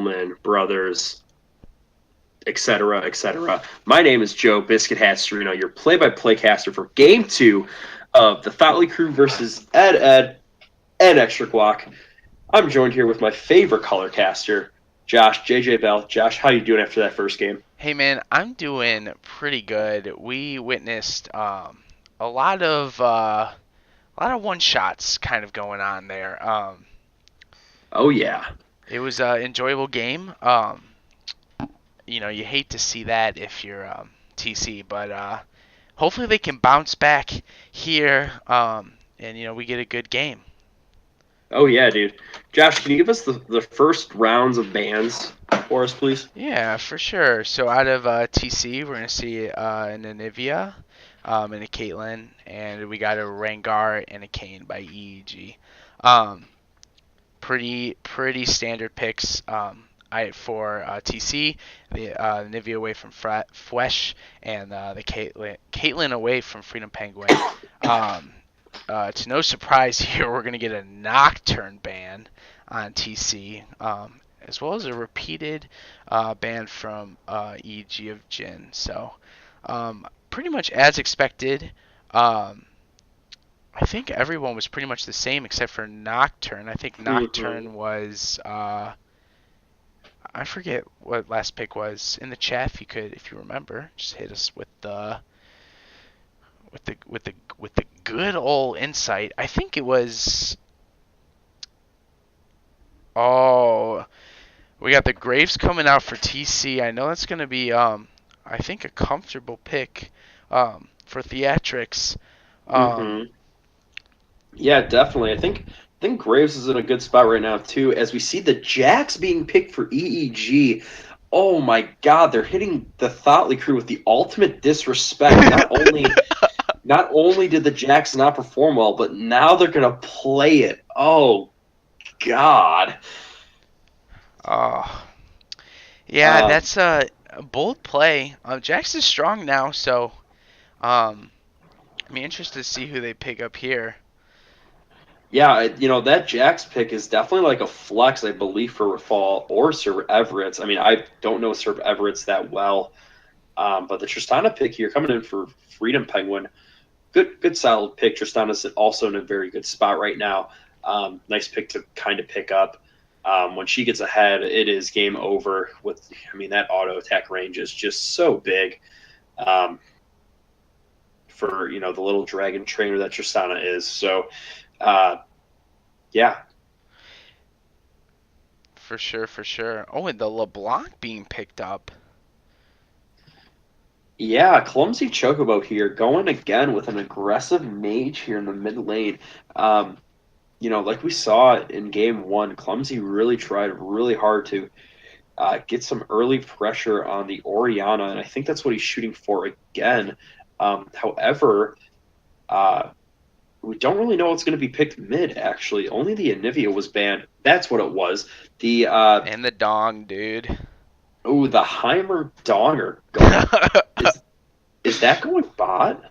gentlemen, brothers, etc., etc. My name is Joe Biscuit Hat Serino, your play-by-play caster for Game 2 of the Thotley Crew versus Ed, and Extra Guac. I'm joined here with my favorite color caster, Josh, JJ Bell. Josh, how you doing after that first game? Hey man, I'm doing pretty good. We witnessed a lot of one shots kind of going on there. Oh, yeah. It was an enjoyable game. You hate to see that if you're TC, but hopefully they can bounce back here, and we get a good game. Oh, yeah, dude. Josh, can you give us the first rounds of bans for us, please? Yeah, for sure. So out of TC, we're gonna see an Anivia, and a Caitlyn, and we got a Rengar and a Kane by EEG. Um, pretty standard picks. I for TC, the Nivea away from Fwesh, and the Caitlyn away from Freedom Penguin. Um, to no surprise here, we're gonna get a Nocturne ban on TC, as well as a repeated ban from EG of Jin. So pretty much as expected. I think everyone was pretty much the same except for Nocturne. I think Nocturne was I forget what last pick was. In the chat, if you remember, just hit us with the good old insight. I think it was. Oh, we got the Graves coming out for TC. I know that's gonna be I think a comfortable pick for theatrics. Mm-hmm. Yeah, definitely. I think Graves is in a good spot right now too, as we see the Jacks being picked for EEG. Oh my God, they're hitting the Thotley Crew with the ultimate disrespect. Not only did the Jacks not perform well, but now they're gonna play it. Oh God. Oh, yeah, Um, that's a bold play. Jax is strong now, so I'm interested to see who they pick up here. yeah, that Jacks pick is definitely like a flex, I believe, for Rafal or Sir Everett's. I mean, I don't know Sir Everett's that well. But the Tristana pick here coming in for Freedom Penguin, good solid pick. Tristana's also in a very good spot right now. Nice pick to kind of pick up. When she gets ahead, it is game over. That auto attack range is just so big um, for the little dragon trainer that Tristana is. So, uh, yeah, For sure, for sure. Oh, and the LeBlanc being picked up. yeah, clumsy Chocobo here going again with an aggressive mage here in the mid lane. Um, like we saw in game one, Clumsy really tried really hard to get some early pressure on the Oriana, and I think that's what he's shooting for again. However, uh, we don't really know what's going to be picked mid, actually. Only the Anivia was banned. That's what it was. The And the Dong, dude. the Heimer Donger going. Is that going bot?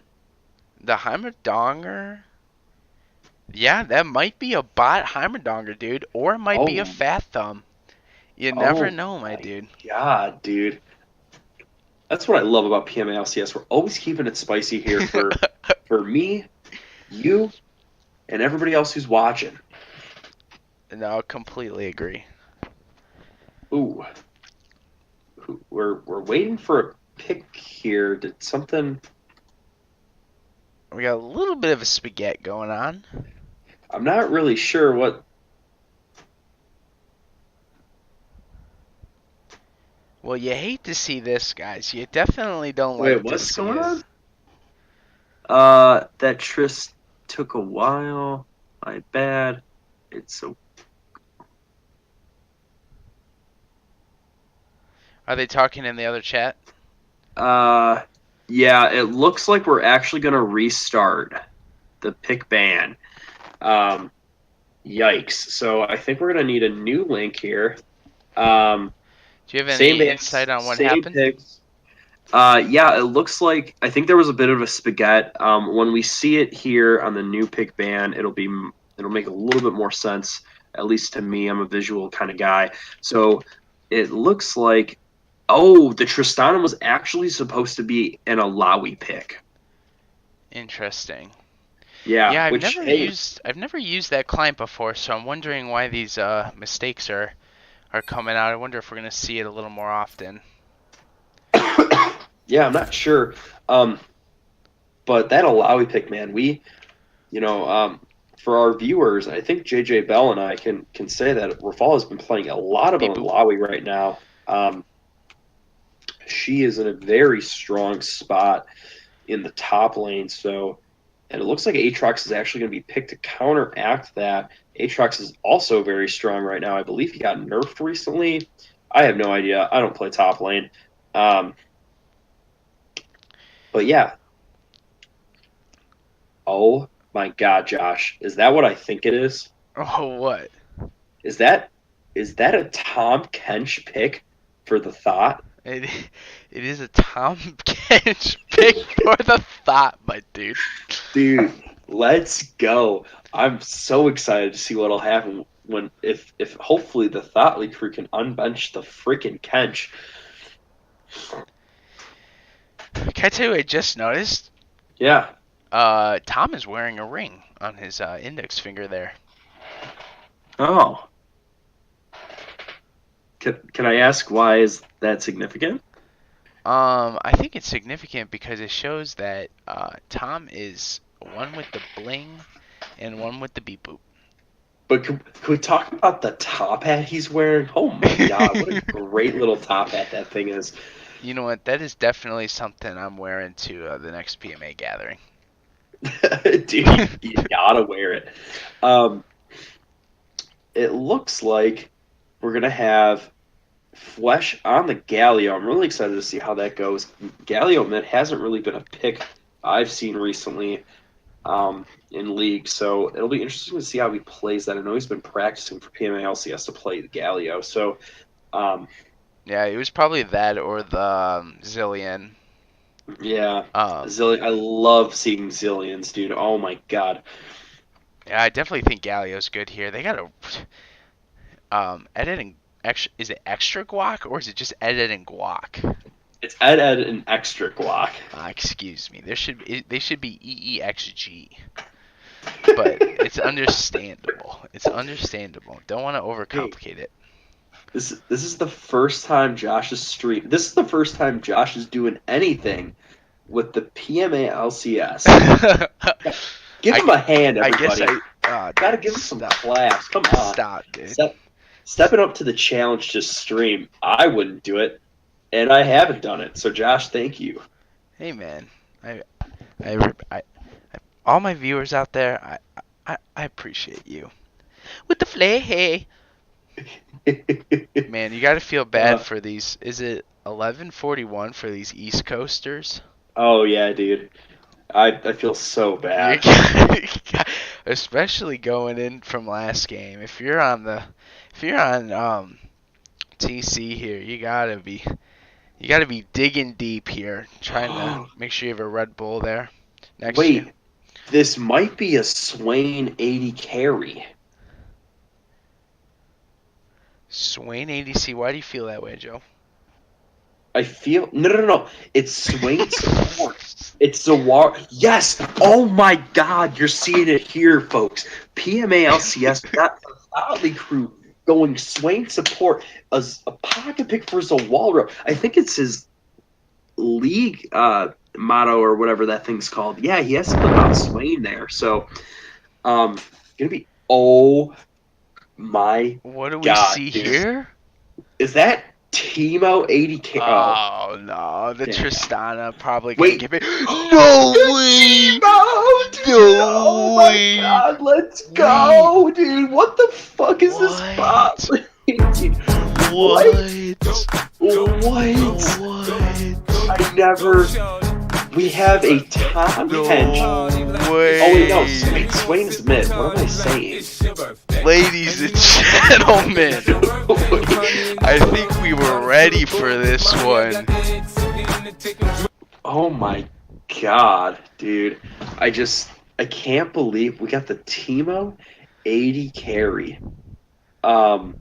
The Heimerdonger? Yeah, that might be a bot Heimerdonger, dude. Or it might be a Oh, Fat Thumb. You never oh know, my my dude. God, dude. That's what I love about PMALCS. We're always keeping it spicy here for me, you, and everybody else who's watching. No, completely agree. Ooh, we're waiting for a pick here. Did something? We got a little bit of a spaghetti going on. I'm not really sure what. Well, you hate to see this, guys. You definitely don't Wait, like to what's see going it. on? That Tris took a while. My bad. It's so. Are they talking in the other chat? Uh, yeah, it looks like we're actually gonna restart the pick ban. Um, Yikes. So I think we're gonna need a new link here. Um, Do you have Same any bands, insight on what same happened? picks. Yeah, it looks like I think there was a bit of a spaghetti. When we see it here on the new pick ban, it'll make a little bit more sense, at least to me. I'm a visual kind of guy. So It looks like, oh, the Tristana was actually supposed to be an Alawi pick. Interesting. Yeah, Yeah, which, hey, I've never used that client before, so I'm wondering why these mistakes are coming out. I wonder if we're gonna see it a little more often. yeah, I'm not sure. Um, but that Alawi pick, man, you know, for our viewers, I think JJ Bell and I can say that Rafal has been playing a lot of Beep boop. Alawi right now. She is in a very strong spot in the top lane. So, and it looks like Aatrox is actually going to be picked to counteract that. Aatrox is also very strong right now. I believe he got nerfed recently. I have no idea. I don't play top lane. Um, but yeah. Oh my God, Josh, is that what I think it is? Oh, what? Is that is that a Tom Kench pick for the thought? It it is a Tom Kench pick for the thought, my dude. Dude, let's go. I'm so excited to see what'll happen when if hopefully the Thought League crew can unbench the freaking Kench. Can I tell you what I just noticed? Yeah. Tom is wearing a ring on his index finger there. Oh. Can I ask why is that significant? I think it's significant because it shows that Tom is one with the bling and one with the beep boop. But can we talk about the top hat he's wearing? Oh my God, what a great little top hat that thing is. You know what? That is definitely something I'm wearing to the next PMA gathering. Dude, you gotta wear it. Um, it looks like we're gonna have Flesh on the Galio. I'm really excited to see how that goes. Galio, man, hasn't really been a pick I've seen recently in League, so it'll be interesting to see how he plays that. I know he's been practicing for PMA LCS to play the Galio, so um, Yeah, it was probably that or the Zillion. yeah. Um, Zillion, I love seeing Zillions, dude. Oh my God. yeah, I definitely think Galio's good here. They got a editing extra. Is it extra guac or is it just editing guac? It's Ed and extra guac. Excuse me. They should be EEXG. But it's understandable. It's understandable. Don't want to Hey, overcomplicate it. this is the first time Josh is stream. This is the first time Josh is doing anything with the PMA LCS. I Give him a hand, I guess everybody. Gotta dude, give him some stop. claps. Come on. Stop, dude. Stepping up to the challenge to stream. I wouldn't do it, and I haven't done it. So, Josh, thank you. Hey man. I I, I all my viewers out there, I appreciate you. With the flay, hey. Man, you got to feel bad uh, for these. Is it 11:41 for these East Coasters? oh, yeah, dude. I feel so You bad. especially going in from last game. If you're on TC here, you gotta be digging deep here, trying to make sure you have a Red Bull there next to you. Wait, this might be a Swain 80 carry. Swain ADC, why do you feel that way, Joe? I feel no. It's Swain support. It's Zawar. Yes. Oh my God, you're seeing it here, folks. PMA LCS got the Oddly crew going Swain support as a pocket pick for Zawalra. I think it's his league motto or whatever that thing's called. Yeah, he has something about Swain there. So, gonna be oh my What do we God, see dude. here? Is that Timo 80K? Oh, Oh no, the damn. Tristana probably gonna Wait. give it. No way! Timo, dude. Oh No my way! God, let's Wait, go, dude. What the fuck is this bot? what? What? What? What? What? I never. We have a Tom Kench. No Oh wait, no. way! Swain is mid. What am I saying? Ladies and gentlemen, I think we were ready for this one. Oh my God, dude. I can't believe we got the Timo 80 carry. Um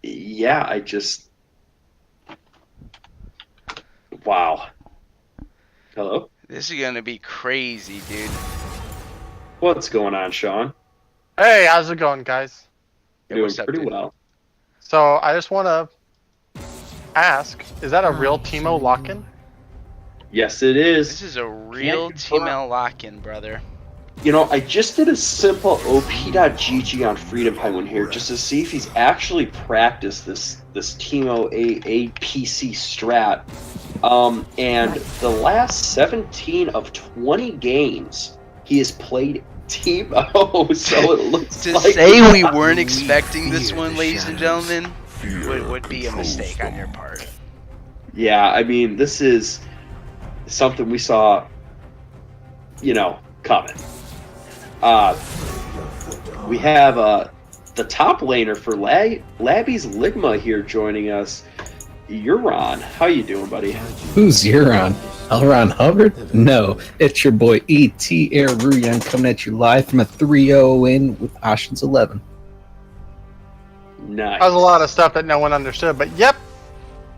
yeah, I just wow. Hello, This is gonna be crazy, dude. what's going on, Sean? Hey, how's it going, guys? Hey, Doing what's up, pretty dude? well. So I just want to ask: is that a real Teemo lock-in? Yes, it This is. is a real T-Mail lock-in, brother. You know, I just did a simple op.gg on Freedom Penguin here just to see if he's actually practiced this Teemo APC strat. And the last 17 of 20 games, he has played Teemo. So it looks To like say we weren't expecting this one, ladies and gentlemen, would be a mistake on your part. Yeah, I mean, this is something we saw, coming. We have the top laner for Labby's Ligma here joining us. Euron, how you doing, buddy? Who's Euron? Elron Hubbard? No, it's your boy E.T. Air Ruyan coming at you live from a 3-0 win with Ocean's 11. Nice. That was a lot of stuff that no one understood, but yep.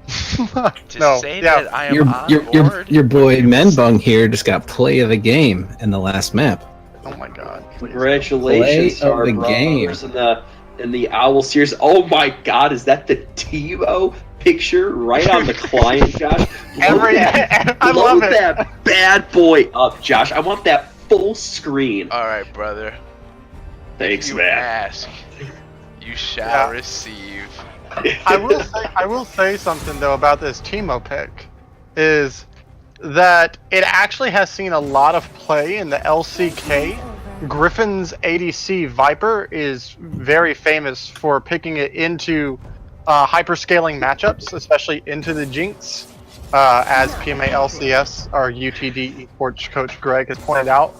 To say that I am on board. Your boy Menbung here just got play of the game in the last map. Oh my god. Congratulations to our Play of the game. brothers in the Owl series. Oh my god, is that the Tebow picture right on the client, Josh? I love it. that bad boy up, Josh. I want that full screen. All right, brother. Thanks, You man. ask, you shall receive. I will say something though about this Teemo pick, is that it actually has seen a lot of play in the LCK. Griffin's ADC Viper is very famous for picking it into hyperscaling matchups, especially into the Jinx, as PMA LCS, our UTD esports coach Greg has pointed out.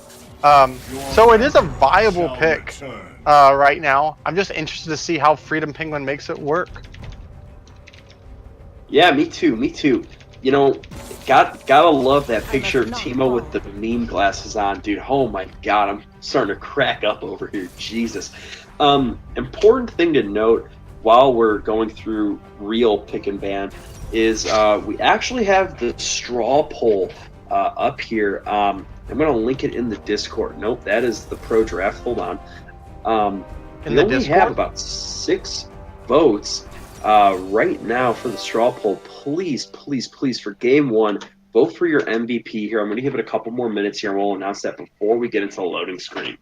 So it is a viable pick right now. I'm just interested to see how Freedom Penguin makes it work. Yeah, me too. You know, gotta love that picture of Timo with the meme glasses on, dude. Oh my god, I'm starting to crack up over here. Jesus. Important thing to note while we're going through real pick and ban is we actually have the straw poll up here. I'm gonna link it in the Discord. Nope, that is the pro draft. Hold on. We only have about 6 votes right now for the straw poll. Please, for game 1, vote for your MVP here. I'm going to give it a couple more minutes here, and we'll announce that before we get into the loading screen.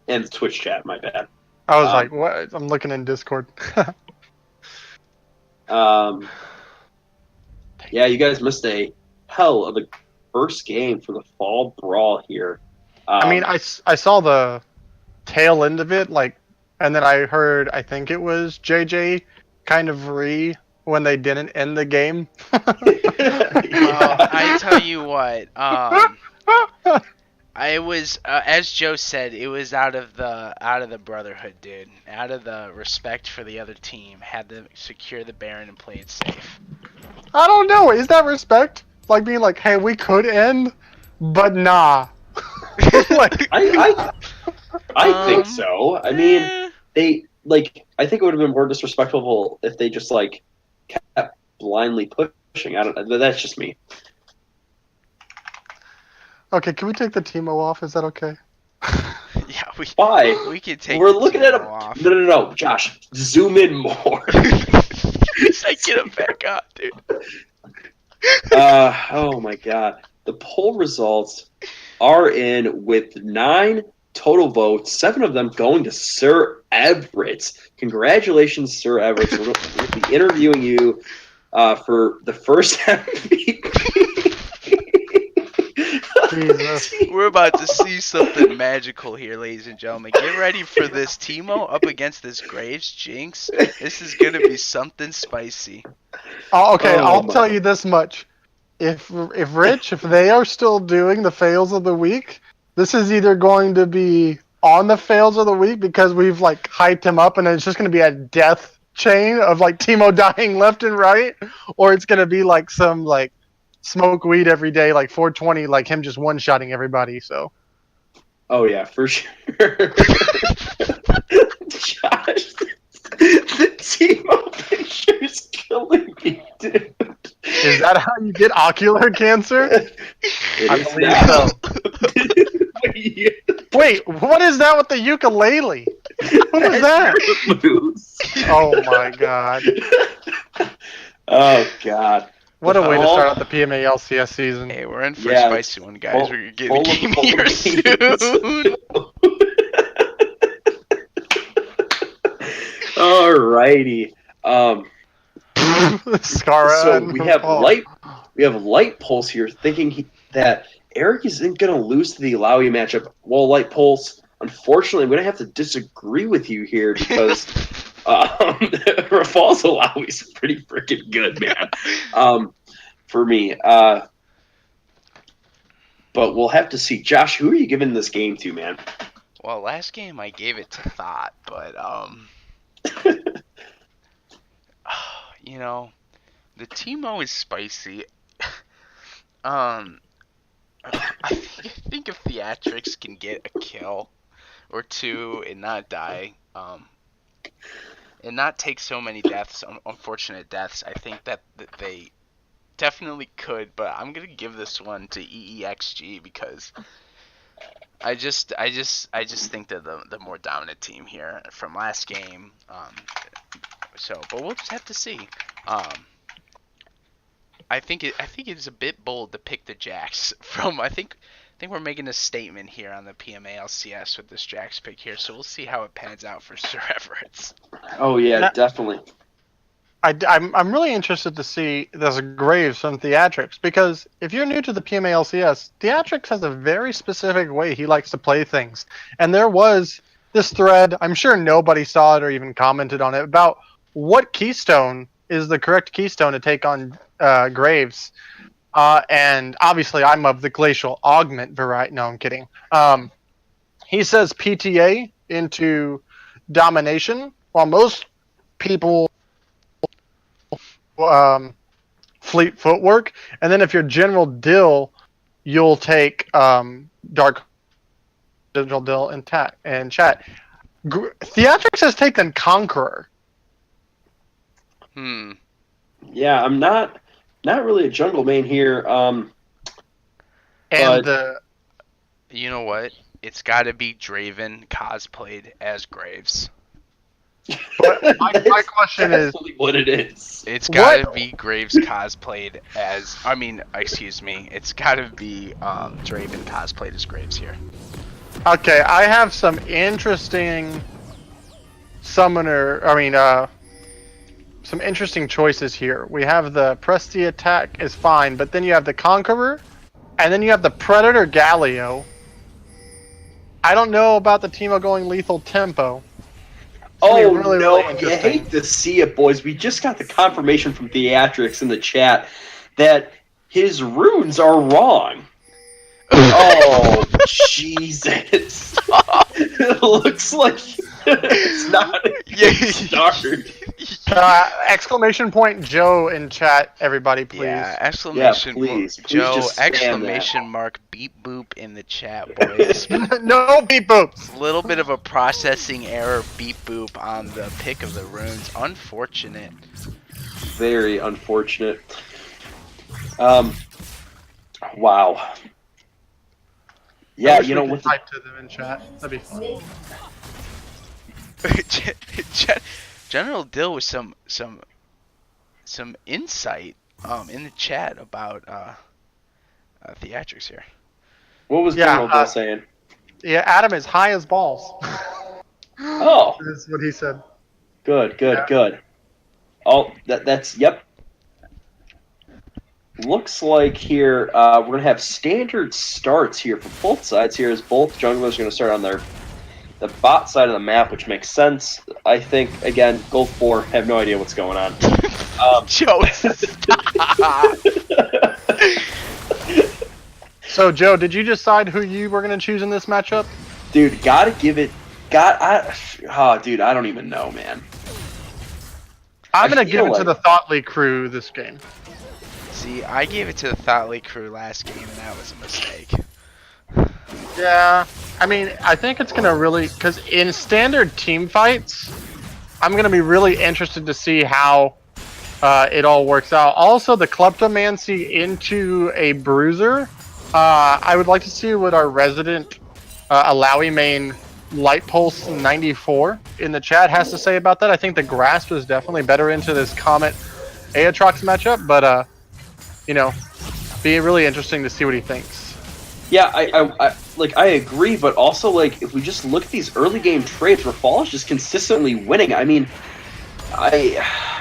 And the Twitch chat, my bad. I was like, what? I'm looking in Discord. Yeah, you guys missed a hell of a first game for the fall brawl here. I mean, I saw the tail end of it, and then I heard, I think it was JJ kind of when they didn't end the game. Well, I tell you what, I was, as Joe said, it was out of the brotherhood, dude. Out of the respect for the other team, had to secure the Baron and play it safe. I don't know. Is that respect? Like being like, hey, we could end, but nah. I think so. I mean, I think it would have been more disrespectful if they just kept blindly pushing. I don't. That's just me. Okay, can we take the Teemo off? Is that okay? Yeah, Why? We can take. We're looking at off. No, Josh, zoom in more. I get him back up, dude. Oh my god. The poll results are in with 9 total votes, 7 of them going to Sir Everett. Congratulations, Sir Everett. We'll be interviewing you for the first MVP. Jesus. We're about to see something magical here, ladies and gentlemen. Get ready for this Teemo up against this Graves Jinx. This is gonna be something spicy. Oh, okay, I'll tell you this much. If they are still doing the fails of the week, this is either going to be on the fails of the week because we've hyped him up and it's just going to be a death chain of Teemo dying left and right, or it's going to be some smoke weed every day 420, him just one-shotting everybody. So Oh yeah, for sure. Josh, the Timo picture is killing me, dude. Is that how you get ocular cancer? It I is believe now. so. Wait, what is that with the ukulele? What is that? Moose. Oh my god. Oh god. What a way to All- start out the PMA LCS season. Hey, we're in for Yeah, a it's spicy one, guys. full- We're getting full a of game full here beans. soon. Alrighty. Scara So and we have Paul. light pulse here, thinking that Eric isn't going to lose to the Alawi matchup. Well, light pulse, unfortunately, I'm going to have to disagree with you here because Rafal's Alawi is pretty freaking good, man. For me, but we'll have to see. Josh, who are you giving this game to, man? Well, last game I gave it to Thought, but you know, the Teemo is spicy. I think if Theatrics can get a kill or two and not die, and not take so many deaths, unfortunate deaths, I think that they definitely could. But I'm gonna give this one to EEXG because I just think they're the more dominant team here from last game. But we'll just have to see. I think it's a bit bold to pick the Jax from. I think we're making a statement here on the PMA LCS with this Jax pick here. So we'll see how it pans out for Sir Everett. Oh yeah, Now- definitely. I'm really interested to see this Graves from Theatrics because if you're new to the PMA LCS, Theatrics has a very specific way he likes to play things. And there was this thread, I'm sure nobody saw it or even commented on it, about what keystone is the correct keystone to take on Graves. And obviously I'm of the Glacial Augment variety. No, I'm kidding. He says PTA into Domination, while most people Fleet Footwork, and then if you're General Dill, you'll take Dark General Dill and chat. Theatrics has taken Conqueror. Yeah, I'm not really a jungle main here. And You know what? It's got to be Draven cosplayed as Graves. but my question is, definitely what it is. It's got to be Graves cosplayed as. Excuse me. It's got to be Draven cosplayed as Graves here. okay, I have some interesting some interesting choices here. We have the Presti attack is fine, but then you have the Conqueror, and then you have the Predator Galio. I don't know about the Teemo going lethal tempo. Oh really, no, really you interesting. hate to see it, boys. We just got the confirmation from Theatrics in the chat that his runes are wrong. Oh, Jesus. It looks like it's not a good start. Exclamation point Joe in chat, everybody, please. Yeah, exclamation please Joe, just spam exclamation that. mark beep boop in the chat, boys. No beep boops. Little bit of a processing error beep boop on the pick of the runes. Unfortunate. Very unfortunate. Wow. Yeah, I wish you we know could what? type to them in chat. That'd be fun. General Dill with some insight in the chat about Theatrics here. What was General Bill saying? Yeah, Adam is high as balls. Oh, That's what he said. good. Oh, that's yep. Looks like here we're gonna have standard starts here for both sides here, as both junglers are gonna start on the bot side of the map, which makes sense. I think again, Gold 4 have no idea what's going on. Joe, stop. So, Joe, did you decide who you were going to choose in this matchup? Dude, gotta give it. Dude, I don't even know, man. I'm going to feel give it to the Thoughtly crew this game. See, I gave it to the Thoughtly crew last game, and that was a mistake. Yeah, I mean, I think it's gonna really, because in standard team fights, I'm gonna be really interested to see how it all works out. Also, the Kleptomancy into a Bruiser. I would like to see what our resident Alawi main Light Pulse 94 in the chat has to say about that. I think the Grasp is definitely better into this Comet Aatrox matchup, but you know, be really interesting to see what he thinks. Yeah, I agree, but also like if we just look at these early game trades, Rafal is just consistently winning. I mean,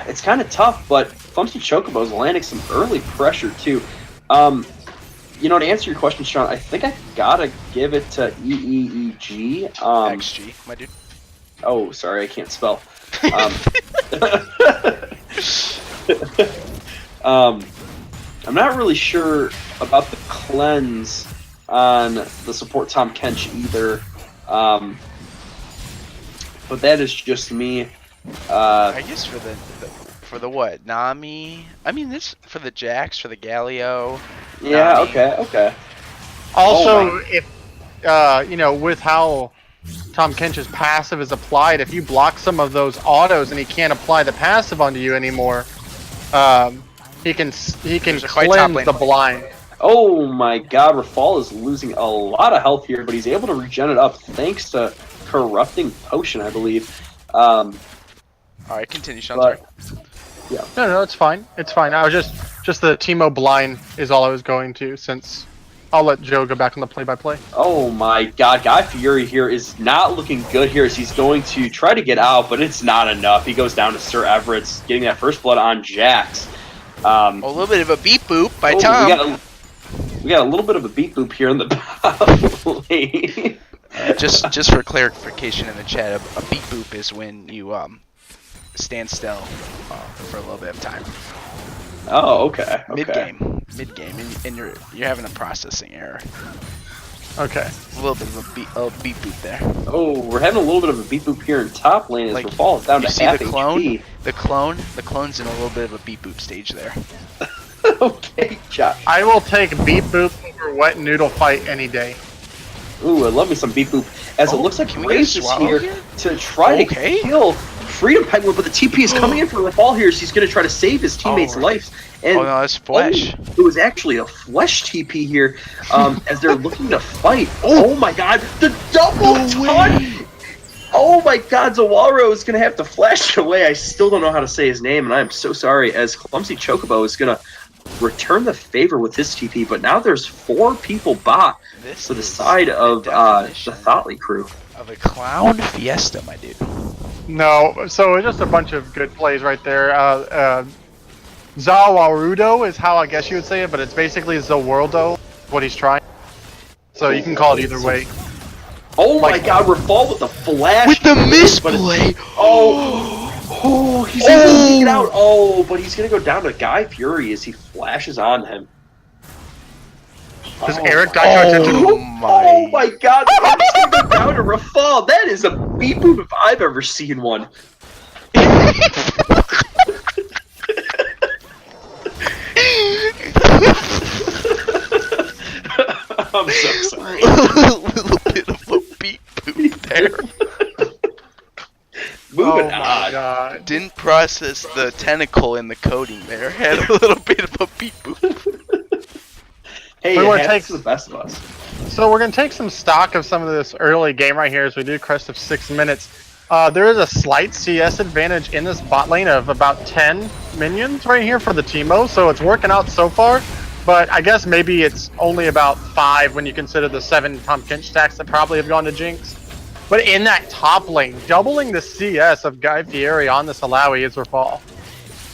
it's kind of tough, but Clumsy Chocobo's landing some early pressure too. You know, to answer your question, Sean, I think I gotta give it to EEEG. XG, my dude. Oh, sorry, I can't spell. I'm not really sure about the cleanse on the support Tom Kench either, but that is just me. I guess for the what? Nami? I mean, this for the Jax, for the Galio. Yeah, Nami. okay. Also, if you know, with how Tom Kench's passive is applied, if you block some of those autos and he can't apply the passive onto you anymore, he can There's a fight top cleanse lane. the blind. Oh my god, Rafal is losing a lot of health here, but he's able to regen it up thanks to Corrupting Potion, I believe. Alright, continue, Sean. Sorry. But, yeah. No, it's fine. It's fine. I was just the Teemo blind is all I was going to, since I'll let Joe go back on the play-by-play. Oh my god, Guy Fieri here is not looking good here as he's going to try to get out, but it's not enough. He goes down to Sir Everett's, getting that first blood on Jax. A little bit of a beat boop by Tom. We got a little bit of a beat boop here in the bot lane. Just for clarification in the chat, a beat boop is when you stand still for a little bit of time. Oh, okay. Mid game, and you're having a processing error. Okay. A little bit of a beat boop there. Oh, we're having a little bit of a beat boop here in top lane as Like, Rafal is down you to see half the clone? HP. The clone's in a little bit of a beat boop stage there. Okay, Josh. I will take beat boop over wet noodle fight any day. Ooh, I love me some beat boop. As it Oh, looks like can we get a Graves is swallow here here? to try Okay. to kill Freedom Penguin, but the TP is coming in for Rafal here, so he's going to try to save his teammates' Oh. lives. And Oh no, that's Flesh. it was actually a Flesh TP here as they're looking to fight. Oh my god, the double taunt! Oh my god, Zawaro is going to have to flash it away. I still don't know how to say his name, and I am so sorry, as Clumsy Chocobo is going to return the favor with his TP, but now there's 4 people bot This to the is side of the definition Thoughtly crew. of a clown fiesta, my dude. No, so it's just a bunch of good plays right there. Zawarudo is how I guess you would say it, but it's basically Zaworldo, what he's trying. So you can call it either way. Oh my Like- god, Rafal with the flash. With the but misplay! Oh, he's able to take it out. Oh, but he's going to go down to Guy Fury as he flashes on him. Does Oh Eric my- die to Oh Oh my. my god, I'm just going to go down to Rafal. That is a beat boop if I've ever seen one. I'm so sorry. A little bit of a beat boop there. Moving Oh my on. god. Didn't process the tentacle in the coding there. Had a little bit of a beat boop. Hey, We it wanna happens take- to the best of us. So we're going to take some stock of some of this early game right here as we do crest of 6 minutes. There is a slight CS advantage in this bot lane of about 10 minions right here for the Teemo, so it's working out so far. But I guess maybe it's only about 5 when you consider the 7 Tom Kench stacks that probably have gone to Jinx. But in that top lane, doubling the CS of Guy Fieri on this Alawi is Rafal.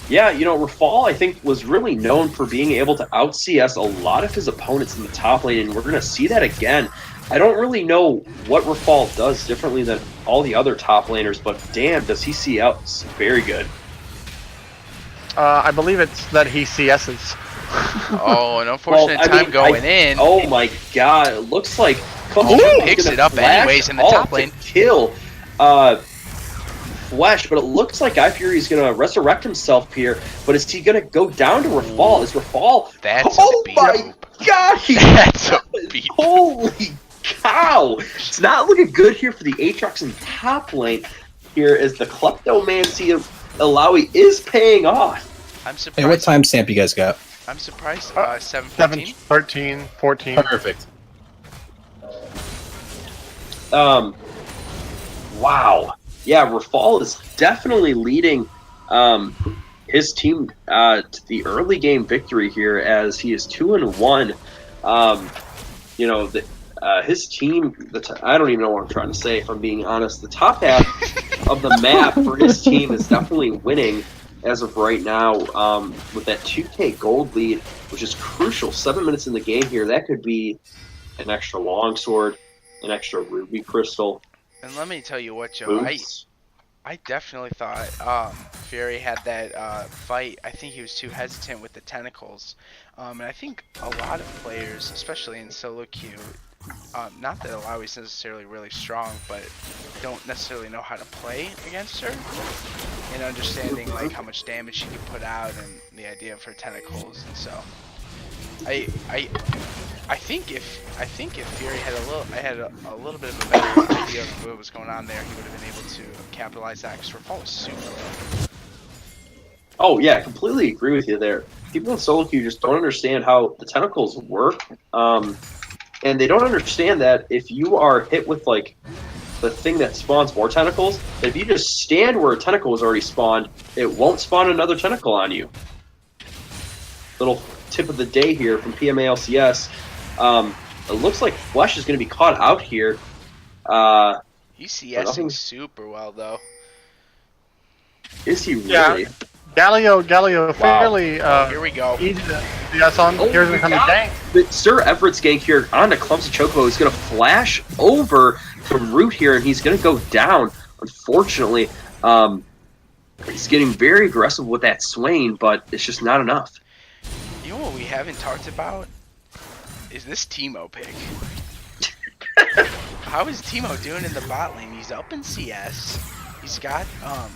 Yeah, you know, Rafal, I think, was really known for being able to out-CS a lot of his opponents in the top lane, and we're going to see that again. I don't really know what Rafal does differently than all the other top laners, but damn, does he see outs very good. I believe it's that he CS's. Oh, an unfortunate time going in. Oh my god, it looks like Oh, picks it up anyways in the top lane. Kill Flesh, but it looks like Guy Fury is going to resurrect himself here, but is he going to go down to Rafal? Is Rafal... That's oh a beat my boop. god, he... That's a beat. Holy cow! It's not looking good here for the Aatrox in top lane here as the Kleptomancy of Alawi is paying off. I'm surprised. Hey, what timestamp you guys got? I'm surprised. 7, 7:15. 13, 14. Perfect. Wow. Yeah, Rafal is definitely leading his team to the early game victory here as he is 2-1. You know, his team, I don't even know what I'm trying to say, if I'm being honest. The top half of the map for his team is definitely winning as of right now with that 2K gold lead, which is crucial. 7 minutes in the game here. That could be an extra longsword, an extra ruby crystal. And let me tell you what, Joe. Boots. I definitely thought Fury had that fight. I think he was too hesitant with the tentacles. And I think a lot of players, especially in solo queue, not that Alawi is necessarily really strong, but don't necessarily know how to play against her. And understanding like how much damage she can put out and the idea of her tentacles. And so I think if Fury had a little bit of a better idea of what was going on there, he would have been able to capitalize that. Because Rafal was super low. Oh yeah, I completely agree with you there. People in solo queue just don't understand how the tentacles work, and they don't understand that if you are hit with like the thing that spawns more tentacles, that if you just stand where a tentacle was already spawned, it won't spawn another tentacle on you. Little tip of the day here from pmalcs. It looks like Flesh is going to be caught out here. He's CSing super well though. Is he really? Yeah. Galio, fairly Here we go. easy to CS on. Oh Here's my gonna come to God. gank. But Sir Everett's gank here onto Clumsy Chocobo is going to flash over to Root here, and he's going to go down. Unfortunately, he's getting very aggressive with that Swain, but it's just not enough. You know what we haven't talked about is this Teemo pick. How is Teemo doing in the bot lane? He's up in CS. He's got Oh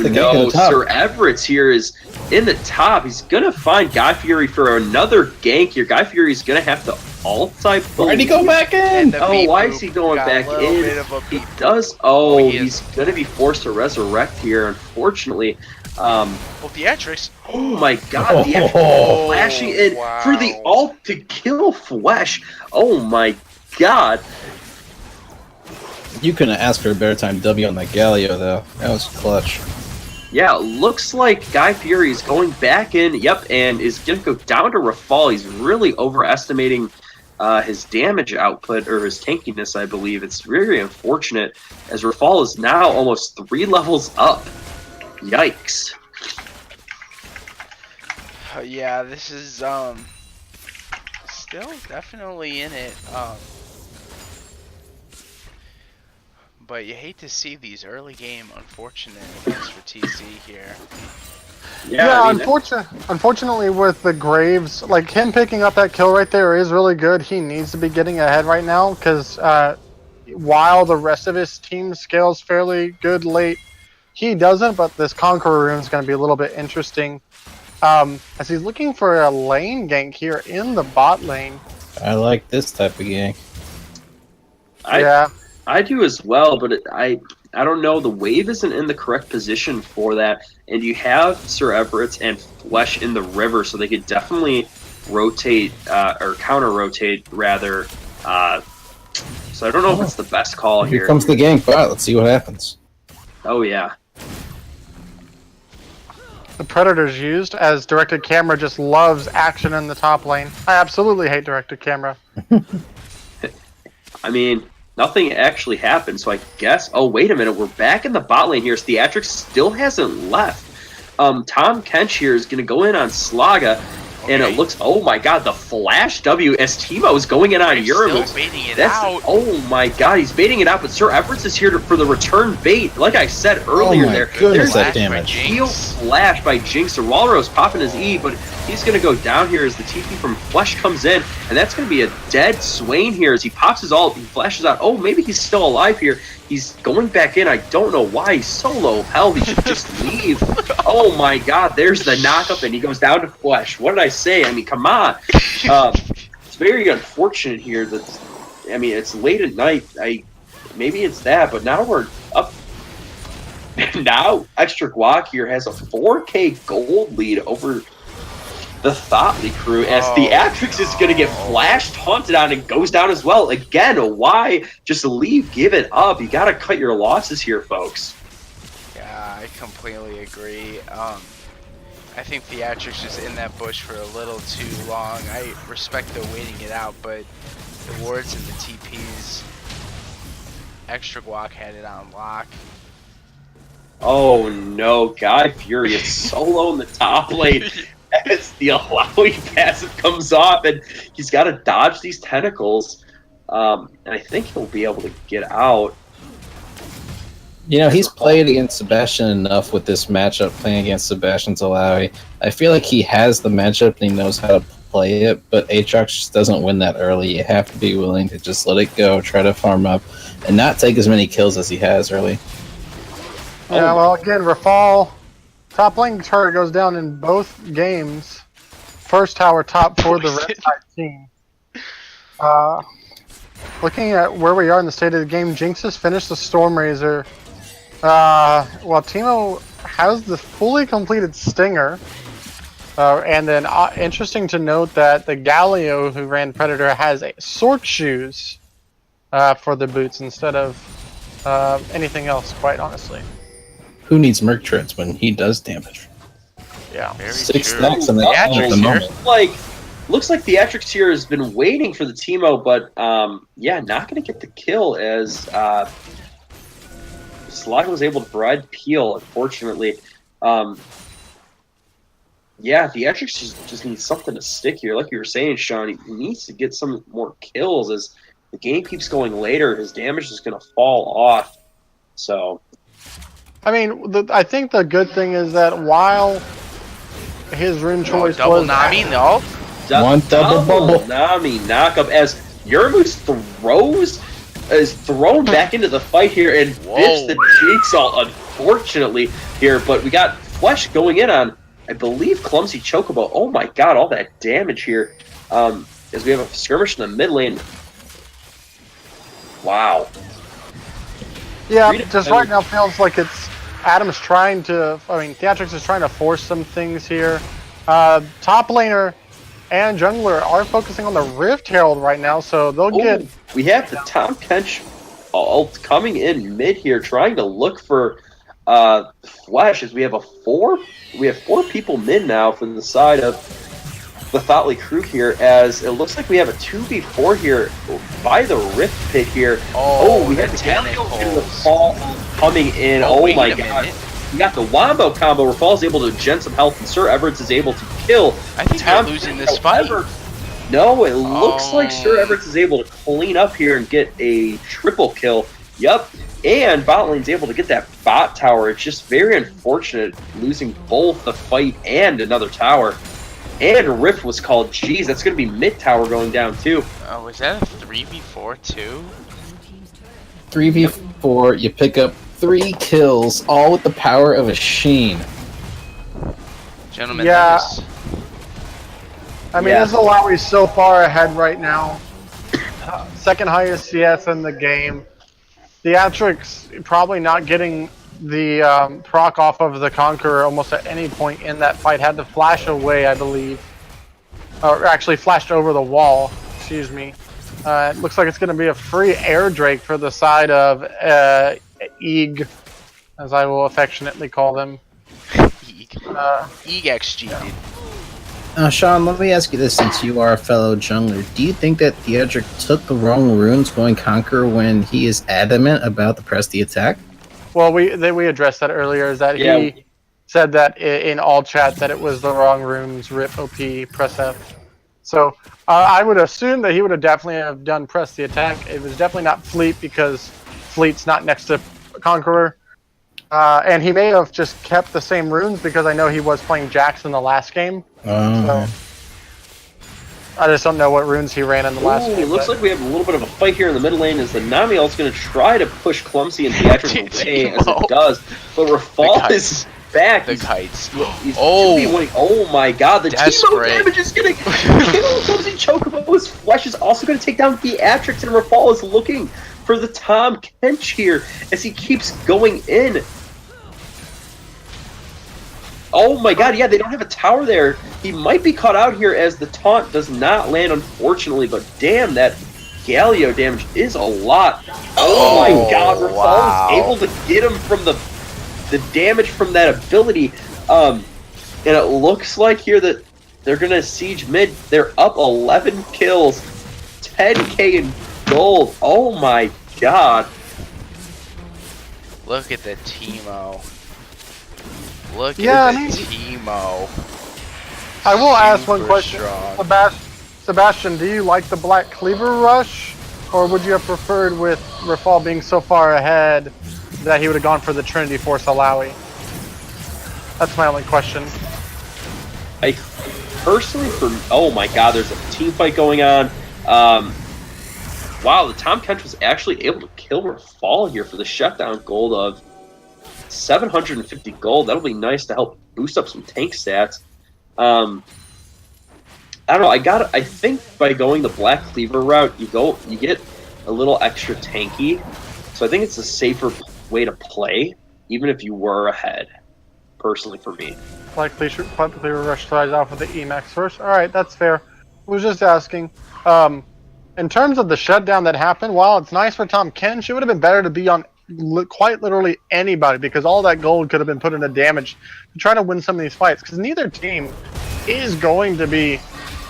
The gank at no, the top. Sir Everett's here is in the top. He's going to find Guy Fury for another gank here. Guy Fury's going to have to ult, I believe. Why'd he go back in? And the Oh, beep why boop is he going got back a little in? bit of a He beep boop. does. Oh, he he's is. going to be forced to resurrect here, unfortunately. Oh, Theatrics. Oh my God, the actual Oh, flashing in for the wow. ult to kill Flesh. Oh my God. You couldn't ask for a better time W on that Galio, though. That was clutch. Yeah, looks like Guy Fury is going back in, yep, and is going to go down to Rafal. He's really overestimating his damage output, or his tankiness, I believe. It's very unfortunate, as Rafal is now almost 3 levels up. Yikes. Yeah, this is still definitely in it. But you hate to see these early game unfortunate events for TC here. Yeah, I mean, unfortunately with the Graves, like him picking up that kill right there is really good. He needs to be getting ahead right now because while the rest of his team scales fairly good late, he doesn't. But this Conqueror rune is going to be a little bit interesting as he's looking for a lane gank here in the bot lane. I like this type of gank. I do as well, but I don't know. The wave isn't in the correct position for that, and you have Sir Everett's and Flesh in the river, so they could definitely rotate or counter rotate rather. So I don't know if it's the best call Here here. comes the gank bot. Let's see what happens. Oh yeah. The Predator's used as directed camera just loves action in the top lane. I absolutely hate directed camera. I mean, nothing actually happened, so I guess... Oh, wait a minute. We're back in the bot lane here. Theatrics still hasn't left. Tom Kench here is going to go in on Slaga, and it looks... Oh, my God. The Flash W as Teemo is going in on He's Euromus. still baiting it That's out. Oh, my God. He's baiting it out, but Sir Everett's is here for the return bait. Like I said earlier my there. goodness, There's that Flash by damage. Heal Jinx. flash by Jinx. So Walrus popping his E, but he's going to go down here as the TP from Flesh comes in, and that's going to be a dead Swain here as he pops his ult. He flashes out. Oh, maybe he's still alive here. He's going back in. I don't know why he's so low health. He should just leave. Oh my God, there's the knockup, and he goes down to Flesh. What did I say? I mean, come on. very unfortunate here that, I mean, it's late at night. Maybe it's that, but now we're up. Now Extra Guac here has a 4K gold lead over the Thoughtly crew, as Theatrix is going to get flashed, hunted on, and goes down as well. Again, why just leave, give it up? You got to cut your losses here, folks. Yeah, I completely agree. I think Theatrix is in that bush for a little too long. I respect the waiting it out, but the wards and the TPs, Extra Guac had it on lock. Oh no, Guy Furious solo in the top lane as the allowing passive comes off, and he's got to dodge these tentacles. And I think he'll be able to get out. You know, he's played against Sebastian enough with this matchup, playing against Sebastian's Alawi. I feel like he has the matchup and he knows how to play it, but Aatrox just doesn't win that early. You have to be willing to just let it go, try to farm up, and not take as many kills as he has early. Yeah, well, again, Rafal, top lane turret goes down in both games. First tower top for the red side team. Looking at where we are in the state of the game, Jinx has finished the Stormrazor. While Teemo has the fully completed Stinger. And then interesting to note that the Galio who ran Predator has Sword Shoes for the boots instead of anything else, quite honestly. Who needs Merc Treads when he does damage? Yeah. Very 6 true. stacks in the moment. Looks like the Theatrix here has been waiting for the Teemo, but yeah, not going to get the kill as Slug was able to provide peel, unfortunately. Yeah, the Theatrix just needs something to stick here. Like you were saying, Sean, he needs to get some more kills as the game keeps going later. His damage is going to fall off. So, I mean, I think the good thing is that while his rune choice double was Nami, no. One double bubble. Nami knockup as Yermus is thrown back into the fight here and biffs the Jigsaw, unfortunately, here. But we got Flesh going in on, I believe, Clumsy Chocobo. Oh my god, all that damage here. As we have a skirmish in the mid lane. Wow. Yeah, just right now feels like it's Adam's trying to, Theatrix is trying to force some things here. Top laner and jungler are focusing on the Rift Herald right now, so they'll get... We have the Tom Kench ult coming in mid here, trying to look for Flesh, as we have four people mid now from the side of the Thoughtly crew here, as it looks like we have a 2v4 here by the Rift Pit here. Oh, we had the Galio into the fall coming in. Oh my god. We got the Wombo combo. Rafal's able to gen some health, and Sir Everett is able to kill. I think they're losing this fight. No, it looks like Sir Everett is able to clean up here and get a triple kill. Yup. And bot lane's able to get that bot tower. It's just very unfortunate losing both the fight and another tower. And Rift was called. Jeez, that's going to be mid tower going down too. Oh, was that a 3v4 too? 3v4, you pick up 3 kills, all with the power of a Sheen. Gentlemen, yeah. that is... I mean, this Alawi's so far ahead right now. Second highest CS in the game. Theatrix probably not getting the proc off of the Conqueror almost at any point in that fight. Had to flash away, I believe. Or actually flashed over the wall, excuse me. It looks like it's going to be a free air Drake for the side of Eeg, as I will affectionately call them. Eeg. Eeg XG, dude. Sean, let me ask you this, since you are a fellow jungler. Do you think that Theatrix took the wrong runes going Conqueror when he is adamant about the press the attack? Well, we addressed that earlier, is that he said that in all chat that it was the wrong runes, rip OP, press F. So I would assume that he would have definitely have done press the attack. It was definitely not Fleet, because Fleet's not next to Conqueror. And he may have just kept the same runes, because I know he was playing Jax in the last game. So I just don't know what runes he ran in the last game. It looks like we have a little bit of a fight here in the middle lane, as the Nami ult's going to try to push Clumsy and Theatrix away, as it does. But Rafal is back. The kites. He's Oh. 2v1. Oh my god, the Teemo Desperate. damage is gonna kill Clumsy Chocobo. His flesh is also gonna take down Theatrix, and Rafal is looking for the Tom Kench here as he keeps going in. Oh my god, yeah, they don't have a tower there. He might be caught out here as the taunt does not land, unfortunately, but damn, that Galio damage is a lot. Oh my god, Rafal wow. is able to get him from the damage from that ability. And it looks like here that they're going to siege mid. They're up 11 kills, 10k in gold. Oh my god. Look at the Teemo. Look Yeah, at I mean- the Teemo. I will ask one Super question. strong. Sebastian, do you like the Black Cleaver rush? Or would you have preferred with Rafal being so far ahead that he would have gone for the Trinity Force Alawi? That's my only question. I personally, oh my god, there's a team fight going on. Wow, the Tom Kench was actually able to kill Rafal here for the shutdown gold of 750 gold. That'll be nice to help boost up some tank stats. I don't know. I think by going the Black Cleaver route, you get a little extra tanky. So I think it's a safer way to play, even if you were ahead. Personally, for me. Black Cleaver rush tries off with the Emax first. Alright, that's fair. I was just asking. In terms of the shutdown that happened, while it's nice for Tom Kench, it would have been better to be on quite literally anybody, because all that gold could have been put into damage to try to win some of these fights, because neither team is going to be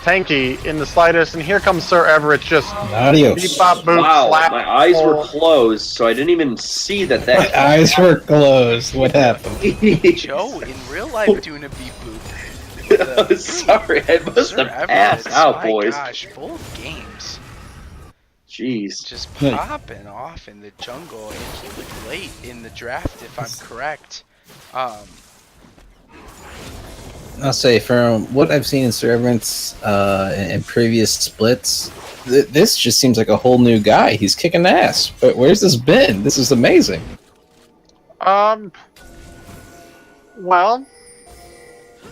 tanky in the slightest. And here comes Sir Everett just Adios. beep bop boop Wow, slap. my eyes were pull. closed, so I didn't even see that. My eyes were closed. What happened? Joe, in real life, doing a beep boop. Sorry, I must Sir have passed Everett, out, my boys. gosh, both games. Jeez. Just Hey. popping off in the jungle, and he was late in the draft, if I'm correct. I'll say from what I've seen in servants in previous splits, this just seems like a whole new guy. He's kicking ass. But where's this been? This is amazing. Well,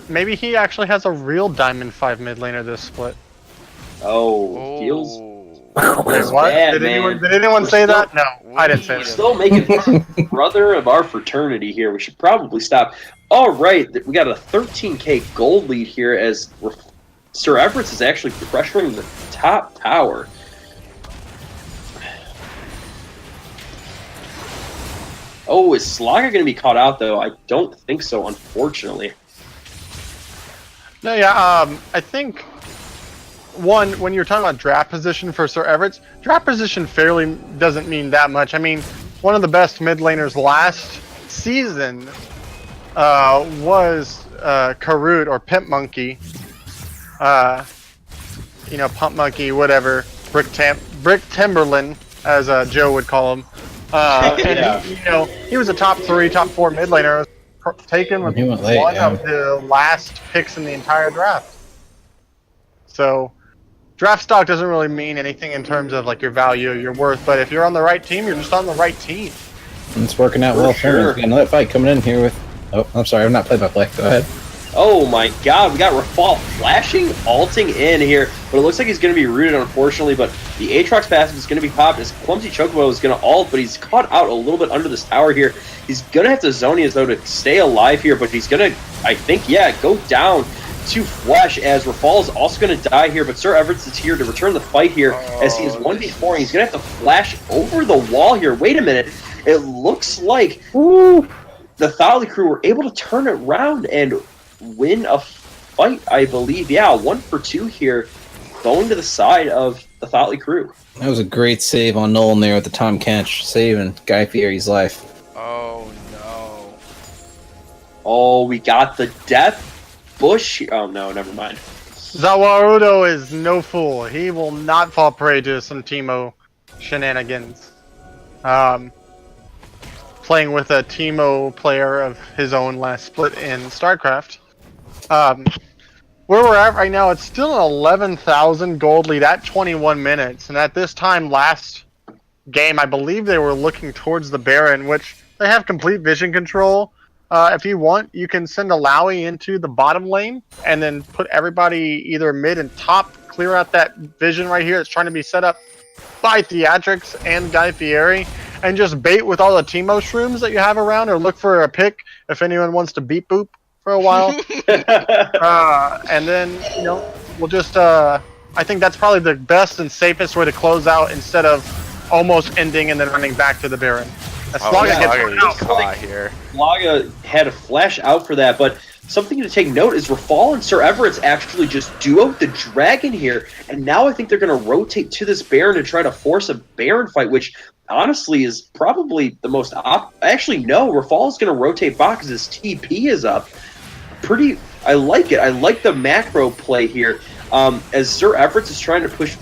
maybe he actually has a real Diamond 5 mid laner this split. Oh, feels Wait, what? bad, Did man. anyone We're say still- that? No, I didn't say We're that. still making fun of brother of our fraternity here. We should probably stop. All right, we got a 13k gold lead here as Sir Everett is actually pressuring the top tower. Oh, is Slaga going to be caught out, though? I don't think so, unfortunately. No, yeah, I think when you're talking about draft position for Sir Everett, draft position fairly doesn't mean that much. I mean, one of the best mid laners last season was Karut or Pimp Monkey. Pump Monkey, whatever. Brick Timberland, as Joe would call him. Yeah. And he was a top 3, top 4 mid laner, taken with He went late, one yeah. of the last picks in the entire draft. So, draft stock doesn't really mean anything in terms of like your value, your worth. But if you're on the right team, you're just on the right team. It's working out For well. sure. We got another fight coming in here with. Oh, I'm sorry. I'm not play-by-play. Go ahead. Oh my god, we got Rafal flashing, alting in here, but it looks like he's going to be rooted, unfortunately, but the Aatrox passive is going to be popped as Clumsy Chocobo is going to ult, but he's caught out a little bit under this tower here. He's going to have to zone his though to stay alive here, but he's going to, I think, yeah, go down to Flesh as Rafal is also going to die here, but Sir Everett is here to return the fight here as he is 1v4, and he's going to have to flash over the wall here. Wait a minute, it looks like the Thali crew were able to turn it around and win a fight, I believe. Yeah, 1 for 2 here, going to the side of the Thali crew. That was a great save on Nolan there with the Tom Kench, saving Guy Fieri's life. Oh no. Oh, we got the Death Bush. Oh no, never mind. Zawarudo is no fool. He will not fall prey to some Teemo shenanigans. Playing with a Teemo player of his own last split in StarCraft. Where we're at right now, it's still an 11,000 gold lead at 21 minutes. And at this time last game, I believe they were looking towards the Baron, which they have complete vision control. If you want, you can send Alawi into the bottom lane and then put everybody either mid and top, clear out that vision right here that's trying to be set up by Theatrics and Guy Fieri, and just bait with all the Teemo shrooms that you have around, or look for a pick if anyone wants to beat boop for a while. And then, we'll just, I think that's probably the best and safest way to close out instead of almost ending and then running back to the Baron. Slaga gets caught here. Slaga had a flash out for that, but something to take note is Rafal and Sir Everett's actually just duoed the Dragon here, and now I think they're going to rotate to this Baron to try to force a Baron fight, which honestly is probably the most actually, no, Rafal is going to rotate bot because his TP is up. I like it. I like the macro play here. As Sir Everett's is trying to push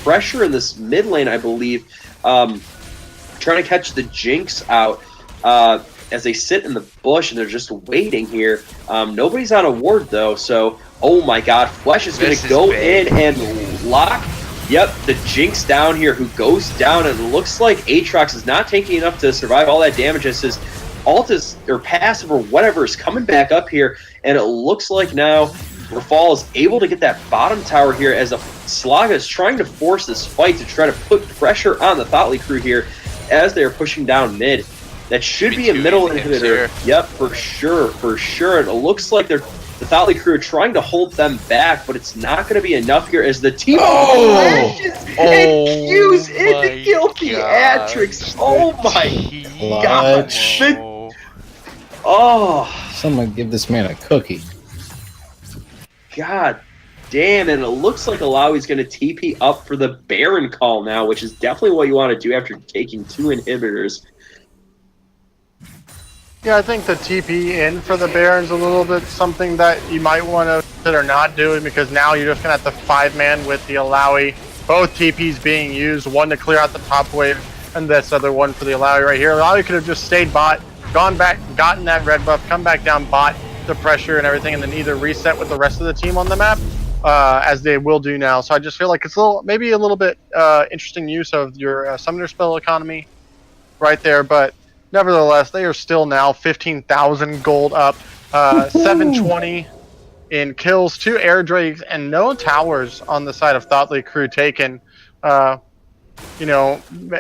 pressure in this mid lane, I believe, trying to catch the Jinx out as they sit in the bush and they're just waiting here. Nobody's on a ward though, so oh my god, Flesh is going to go in and lock. Yep, the Jinx down here who goes down, and it looks like Aatrox is not taking enough to survive all that damage as his ult is, or passive or whatever, is coming back up here, and it looks like now Rafal is able to get that bottom tower here as Slaga is trying to force this fight to try to put pressure on the Thoughtly crew here as they're pushing down mid. That should be a middle inhibitor. Yep, for sure. It looks like the Thoughtly crew are trying to hold them back, but it's not going to be enough here as the team flashes and Q's in to kill Theatrics. Oh my god. Oh. Someone give this man a cookie. God damn, and it looks like Alawi's going to TP up for the Baron call now, which is definitely what you want to do after taking 2 inhibitors. Yeah, I think the TP in for the Baron's a little bit something that you might want to consider not doing, because now you're just going to have the 5-man with the Alawi. Both TPs being used, one to clear out the top wave, and this other one for the Alawi right here. Alawi could have just stayed bot, gone back, gotten that red buff, come back down bot, the pressure and everything, and then either reset with the rest of the team on the map, as they will do now. So I just feel like it's maybe a little bit interesting use of your summoner spell economy right there, but nevertheless, they are still now 15,000 gold up, 720 in kills, 2 air drakes, and no towers on the side of Thoughtly crew taken.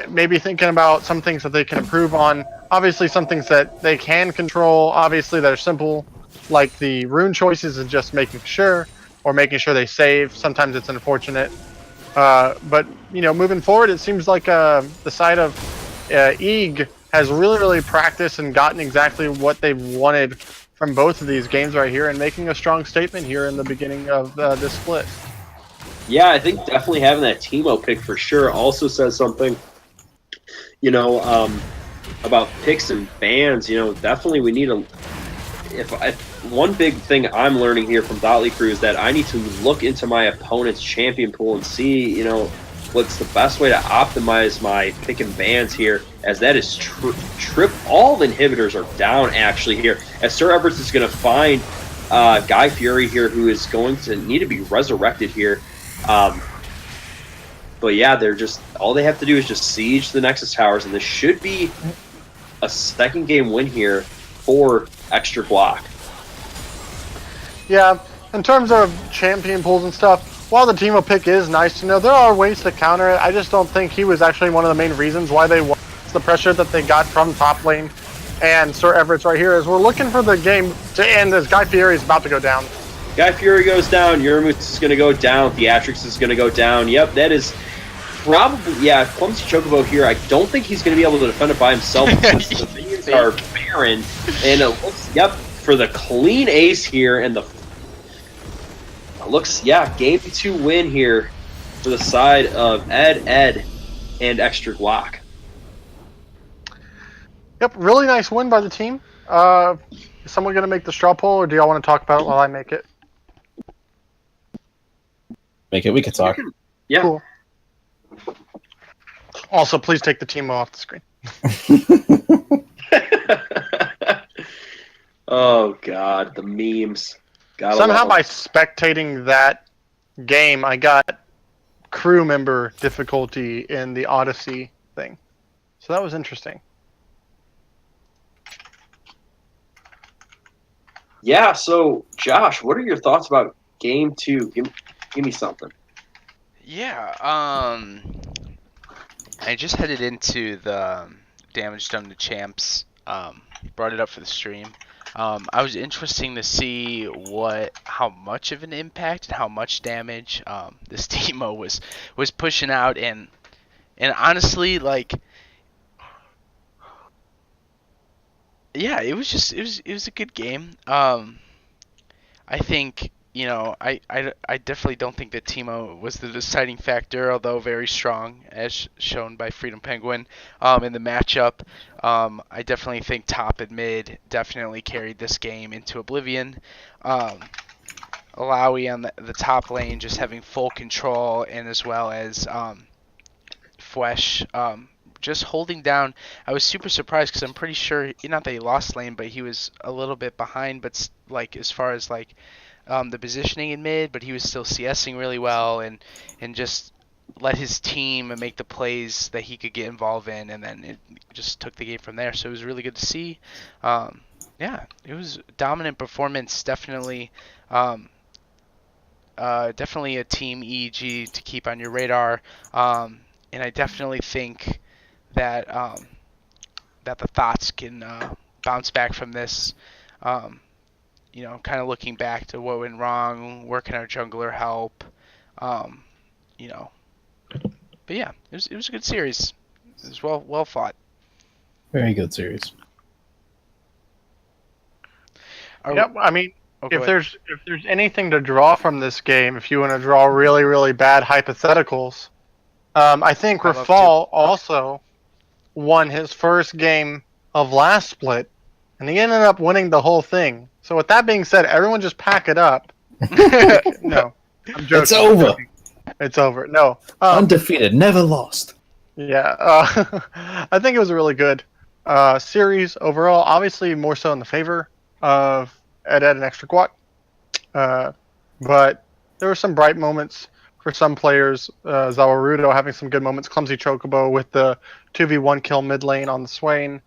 Maybe thinking about some things that they can improve on. Obviously, some things that they can control, obviously, that are simple, like the rune choices and just making sure they save. Sometimes it's unfortunate. But, moving forward, it seems like the side of Eeg has really practiced and gotten exactly what they wanted from both of these games right here, and making a strong statement here in the beginning of this split. Yeah, I think definitely having that Teemo pick for sure also says something, about picks and bans. Definitely we need one big thing I'm learning here from Thoughtly Crew is that I need to look into my opponent's champion pool and see, what's the best way to optimize my pick and bans here, as that is all the inhibitors are down actually here, as Sir Everett is going to find Guy Fury here, who is going to need to be resurrected here. But yeah, all they have to do is just siege the Nexus Towers, and this should be a second game win here for Extra Glock. Yeah, in terms of champion pools and stuff, while the Teemo pick is nice to know, there are ways to counter it. I just don't think he was actually one of the main reasons why they won. It's the pressure that they got from top lane, and Sir Everett's right here as we're looking for the game to end as Guy Fieri is about to go down. Guy Fury goes down, Uramus is going to go down, Theatrics is going to go down. Yep, that is probably, Clumsy Chocobo here. I don't think he's going to be able to defend it by himself because the things are barren. And it looks, for the clean ace here, and game 2 win here for the side of Ed, and Extra Glock. Yep, really nice win by the team. Is someone going to make the straw poll, or do y'all want to talk about it while I make it? Make it. We can talk. Yeah. Cool. Also, please take the Teemo off the screen. Oh god, the memes. Somehow by spectating that game, I got crew member difficulty in the Odyssey thing. So that was interesting. Yeah. So, Josh, what are your thoughts about game 2? Give me something. Yeah, I just headed into the damage done to champs. Brought it up for the stream. I was interesting to see how much of an impact and how much damage this Teemo was pushing out, and honestly, like, yeah, it was a good game. I think, I definitely don't think that Teemo was the deciding factor, although very strong, as shown by Freedom Penguin in the matchup. I definitely think top and mid definitely carried this game into oblivion. Alawi on the top lane just having full control, and as well as Fwesh just holding down. I was super surprised because I'm pretty sure, not that he lost lane, but he was a little bit behind, but like as far as like the positioning in mid, but he was still CSing really well, and just let his team make the plays that he could get involved in, and then it just took the game from there. So it was really good to see. Yeah, it was dominant performance. Definitely, definitely a team EG to keep on your radar. And I definitely think that that the thoughts can bounce back from this. Kind of looking back to what went wrong, where can our jungler help, um, you know. But yeah, it was a good series. It was well fought. Very good series. Yep. I mean, go if ahead. there's anything to draw from this game, if you want to draw really really bad hypotheticals, I think I love to. Rafal also won his first game of last split, and he ended up winning the whole thing. So with that being said, everyone just pack it up. No, I'm joking. It's over. It's over. No, Undefeated, never lost. yeah, I think it was a really good series overall. Obviously, more so in the favor of Ed and Extra Quat. But there were some bright moments for some players. Zawarudo having some good moments. Clumsy Chocobo with the 2v1 kill mid lane on the Swain.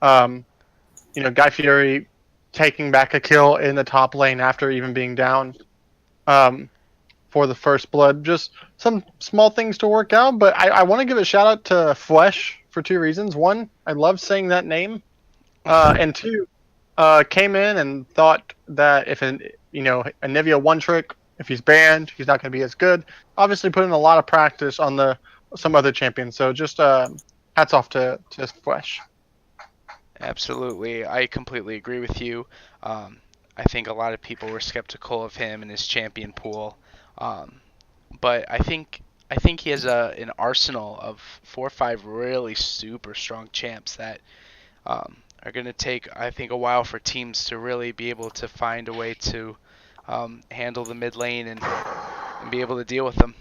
Guy Fury taking back a kill in the top lane after even being down for the first blood. Just some small things to work out, but I want to give a shout out to Flesh for two reasons. One, I love saying that name, and two, came in and thought that if a Nivea one trick, if he's banned, he's not going to be as good. Obviously, put in a lot of practice on some other champions. So just hats off to Flesh. Absolutely, I completely agree with you. I think a lot of people were skeptical of him and his champion pool, but I think he has an arsenal of 4 or 5 really super strong champs that are going to take, I think, a while for teams to really be able to find a way to handle the mid lane and be able to deal with them.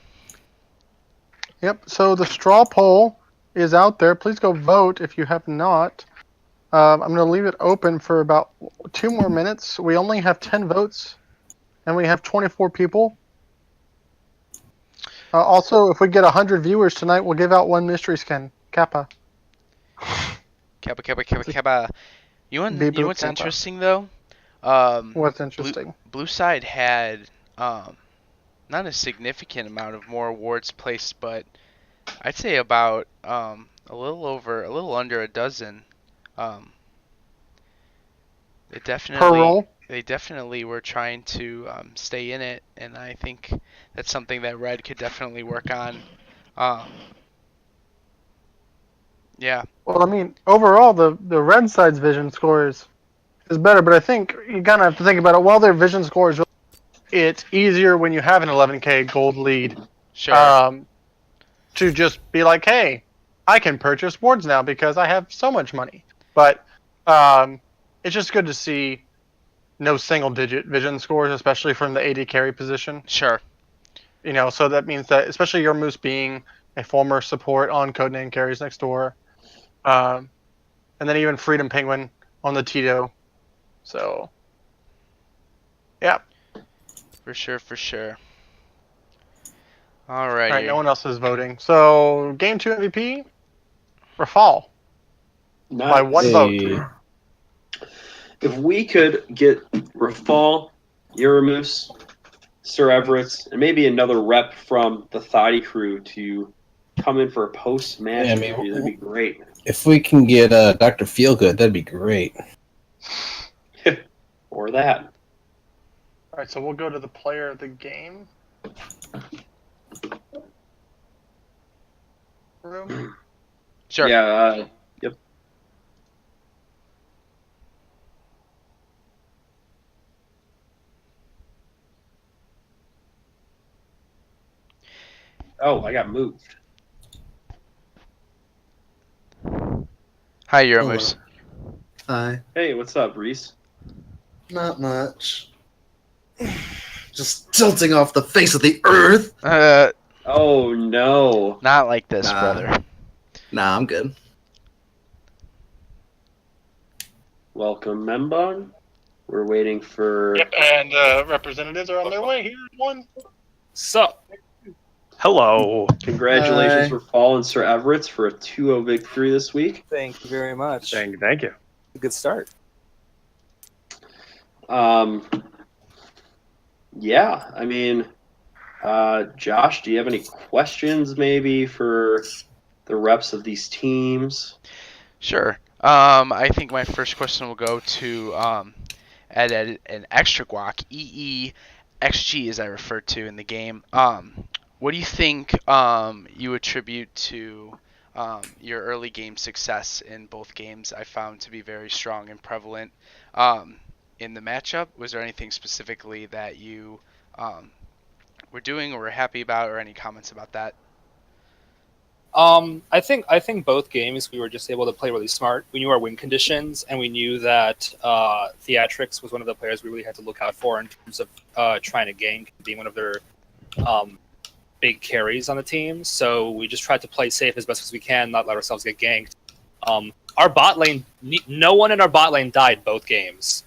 Yep. So the straw poll is out there. Please go vote if you have not. I'm going to leave it open for about 2 more minutes. We only have 10 votes, and we have 24 people. Also, if we get 100 viewers tonight, we'll give out 1 mystery skin. Kappa. Kappa. You know what's Kappa. interesting, though? What's interesting? Blue side had not a significant amount of more awards placed, but I'd say about a little under a dozen. They definitely were trying to stay in it, and I think that's something that Red could definitely work on. Yeah. Well, I mean, overall, the red side's vision score is better, but I think you kind of have to think about it. While their vision score is, it's easier when you have an 11k gold lead. Sure. To just be like, hey, I can purchase wards now because I have so much money. But it's just good to see no single-digit vision scores, especially from the AD carry position. Sure. So that means that, especially your Moose being a former support on Codename Carries Next Door, and then even Freedom Penguin on the Tito. So, yeah. For sure. Alrighty. All right, no one else is voting. So, Game 2 MVP, Rafal. Nice. By 1 vote. if we could get Rafal, Uramus, Sir Everett, and maybe another rep from the Thotty crew to come in for a post-match Yeah, interview, that'd be great. If we can get Dr. Feelgood, that'd be great. Or that. All right, so we'll go to the player of the game room. Sure. Yeah, yep. Oh, I got moved. Hi, Uramus. Hi. Hey, what's up, Reese? Not much. Just tilting off the face of the earth. Oh, no. Not like this, Nah. brother. Nah, I'm good. Welcome, Membon. We're waiting for... Yep, and representatives are on their way. Here's one. Sup? Hello. Congratulations Hi. for Fall and Sir Everett for a 2-0 victory this week. Thank you very much. Thank you. Good start. Yeah, I mean, Josh, do you have any questions maybe for the reps of these teams? Sure. I think my first question will go to at an extra guac, EEXG as I referred to in the game. What do you think you attribute to your early game success in both games? I found to be very strong and prevalent in the matchup. Was there anything specifically that you were doing or were happy about, or any comments about that? I think both games we were just able to play really smart. We knew our win conditions, and we knew that Theatrix was one of the players we really had to look out for in terms of trying to gank, being one of their big carries on the team. So we just tried to play safe as best as we can, not let ourselves get ganked. Our bot lane, no one in our bot lane died both games.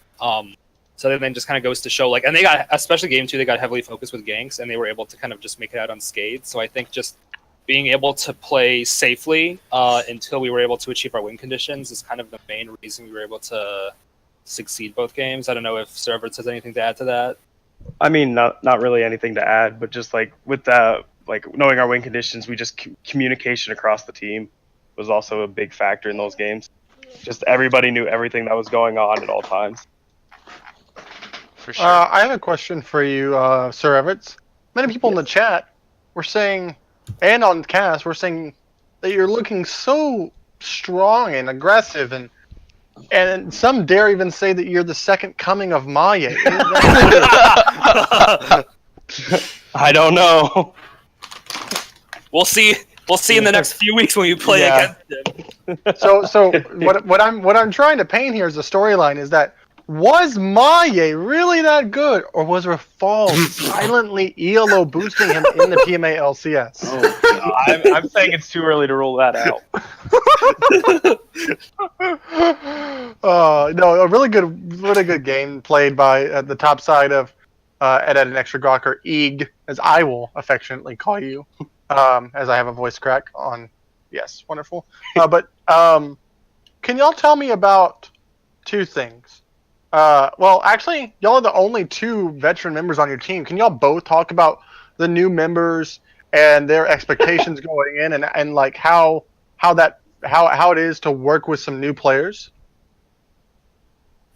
So then just kind of goes to show, like, and they got, especially game 2, they got heavily focused with ganks, and they were able to kind of just make it out unscathed. So I think just being able to play safely until we were able to achieve our win conditions is kind of the main reason we were able to succeed both games. I don't know if Sir Everett has anything to add to that. I mean, not really anything to add, but just like with that, like knowing our win conditions, we just communication across the team was also a big factor in those games. Just everybody knew everything that was going on at all times. For sure. I have a question for you, Sir Everett. Many people in the chat were saying, and on cast, were saying that you're looking so strong and aggressive, and some dare even say that you're the second coming of Maya. I don't know. We'll see. We'll see in the next few weeks when we play against him. So what I'm trying to paint here as a storyline is that, was Maya really that good, or was Rafal silently ELO boosting him in the PMA LCS? Oh, I'm saying it's too early to rule that out. No, a really good game played by the top side of Ed an Extra Gawker, Eeg, as I will affectionately call you, as I have a voice crack on. Yes, wonderful. But can y'all tell me about two things? Well, actually, y'all are the only 2 veteran members on your team. Can y'all both talk about the new members and their expectations going in, and like how it is to work with some new players?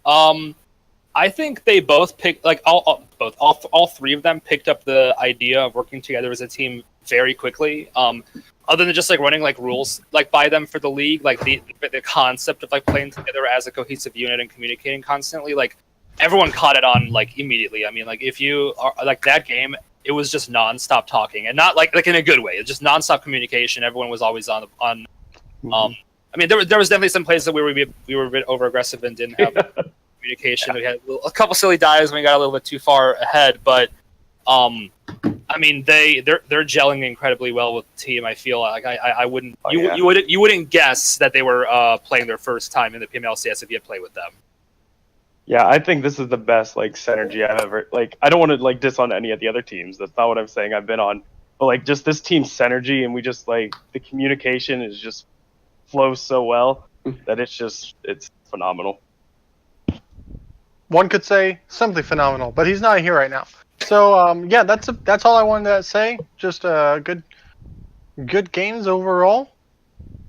I think they both picked, like all 3 of them picked up the idea of working together as a team very quickly. Other than just like running like rules like by them for the league, like the concept of like playing together as a cohesive unit and communicating constantly, like everyone caught it on like immediately. I mean, like if you are like that game, it was just nonstop talking, and not like in a good way. It's just nonstop communication. Everyone was always on. I mean, there was definitely some places that we were a bit over aggressive and didn't have communication. We had a couple silly dives when we got a little bit too far ahead, but I mean, they're gelling incredibly well with the team. I feel like I wouldn't you wouldn't guess that they were playing their first time in the PMLCS if you had played with them. Yeah, I think this is the best like synergy I've ever like. I don't want to like diss on any of the other teams. That's not what I'm saying. I've been on, but like just this team's synergy, and we just like the communication is just flows so well that it's phenomenal. one could say simply phenomenal, but he's not here right now. So yeah, that's all I wanted to say. Just good games overall.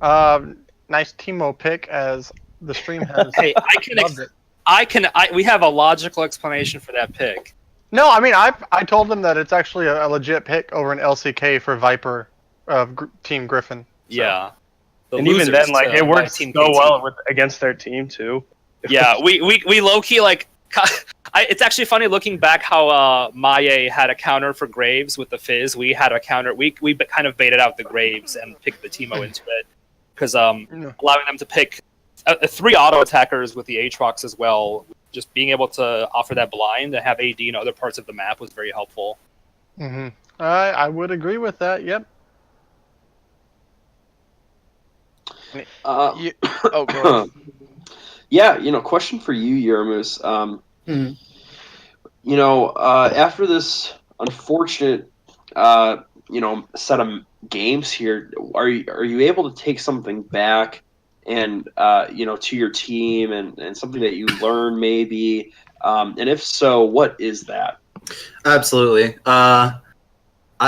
Nice Timo pick as the stream has. Hey, loved it. we have a logical explanation for that pick. No, I mean I told them that it's actually a legit pick over an LCK for Viper of Team Griffin. So. Yeah. And even then, like it worked so well against their team too. Yeah, we low key like. It's actually funny looking back how Maye had a counter for Graves with the Fizz. We had a counter. We kind of baited out the Graves and picked the Timo into it because allowing them to pick 3 auto attackers with the Aatrox as well. Just being able to offer that blind and have AD in other parts of the map was very helpful. Mm-hmm. I would agree with that. Yep. Oh, go ahead. Yeah, question for you, Yermus. After this unfortunate, set of games here, are you able to take something back and, to your team and something that you learned maybe? And if so, what is that? Absolutely. I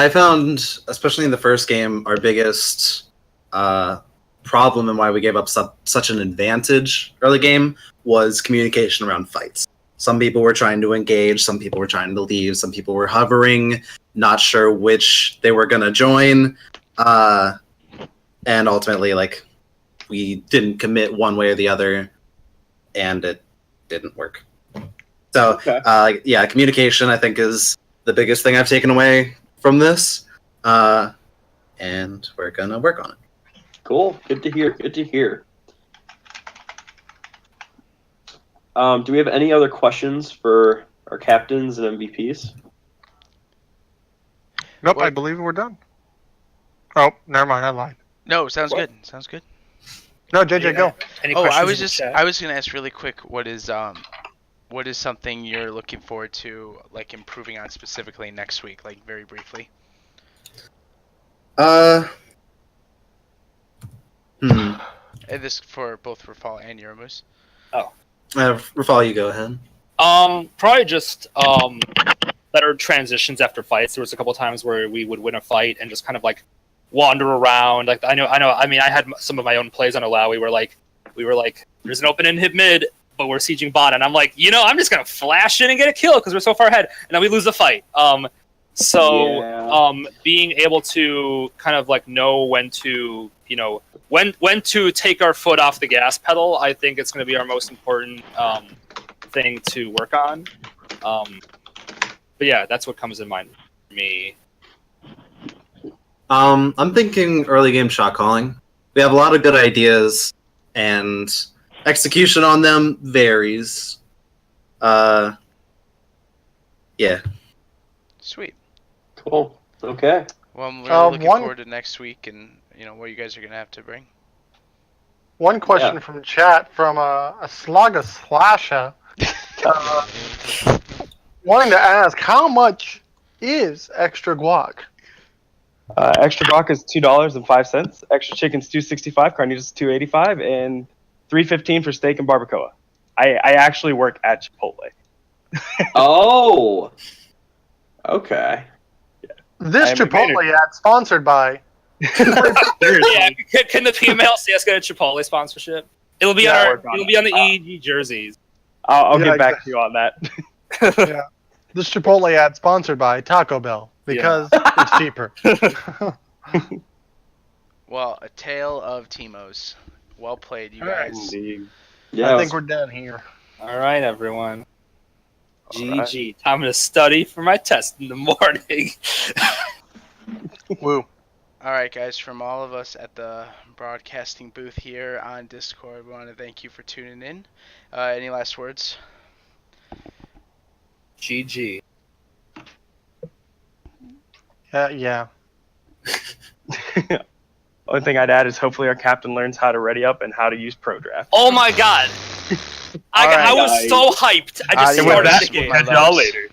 found, especially in the first game, our biggest problem and why we gave up such an advantage early game was communication around fights. Some people were trying to engage, some people were trying to leave, some people were hovering, not sure which they were going to join, and ultimately, like, we didn't commit one way or the other, and it didn't work. So, yeah, communication, I think, is the biggest thing I've taken away from this, and we're going to work on it. Cool. Good to hear. Good to hear. Do we have any other questions for our captains and MVPs? Nope, I believe we're done. Oh, never mind, I lied. No, sounds good. Sounds good. No, JJ, go. Any Oh, I questions was gonna ask really quick. What is something you're looking forward to, like improving on specifically next week, like very briefly? And this for both Rafal and Yermus. Rafal, you go ahead. Probably just better transitions after fights. There was a couple times where we would win a fight and just kind of like wander around. Like I know. I mean, I had some of my own plays on Allow. We were like, there's an open inhib mid, but we're sieging bot, and I'm like, I'm just gonna flash in and get a kill because we're so far ahead, and then we lose the fight. Being able to kind of like know when to, when to take our foot off the gas pedal, I think it's going to be our most important thing to work on. But yeah, that's what comes in mind for me. I'm thinking early game shot calling. We have a lot of good ideas, and execution on them varies. Yeah. Sweet. Cool. Okay. Well, I'm really looking forward to next week and what you guys are gonna have to bring. One question from chat from a Slaga Slasha. Wanting to ask, how much is extra guac? Extra guac is $2.05. Extra chicken's $2.65. Carnitas is $2.85, and $3.15 for steak and barbacoa. I actually work at Chipotle. Oh. Okay. This Chipotle ad sponsored by. Yeah, can the PMLC get a Chipotle sponsorship? It'll be on the EEG jerseys. I'll get back to you on that. Yeah. This Chipotle ad sponsored by Taco Bell because it's cheaper. Well, a tale of Timos. Well played, you guys. Yeah, I think we're done here. All right, everyone. GG. Time to study for my test in the morning. Woo. All right, guys, from all of us at the broadcasting booth here on Discord, we want to thank you for tuning in. Any last words? GG. Yeah. Only thing I'd add is hopefully our captain learns how to ready up and how to use Pro Draft. Oh my god. I was so hyped. I just started the game. Catch y'all later.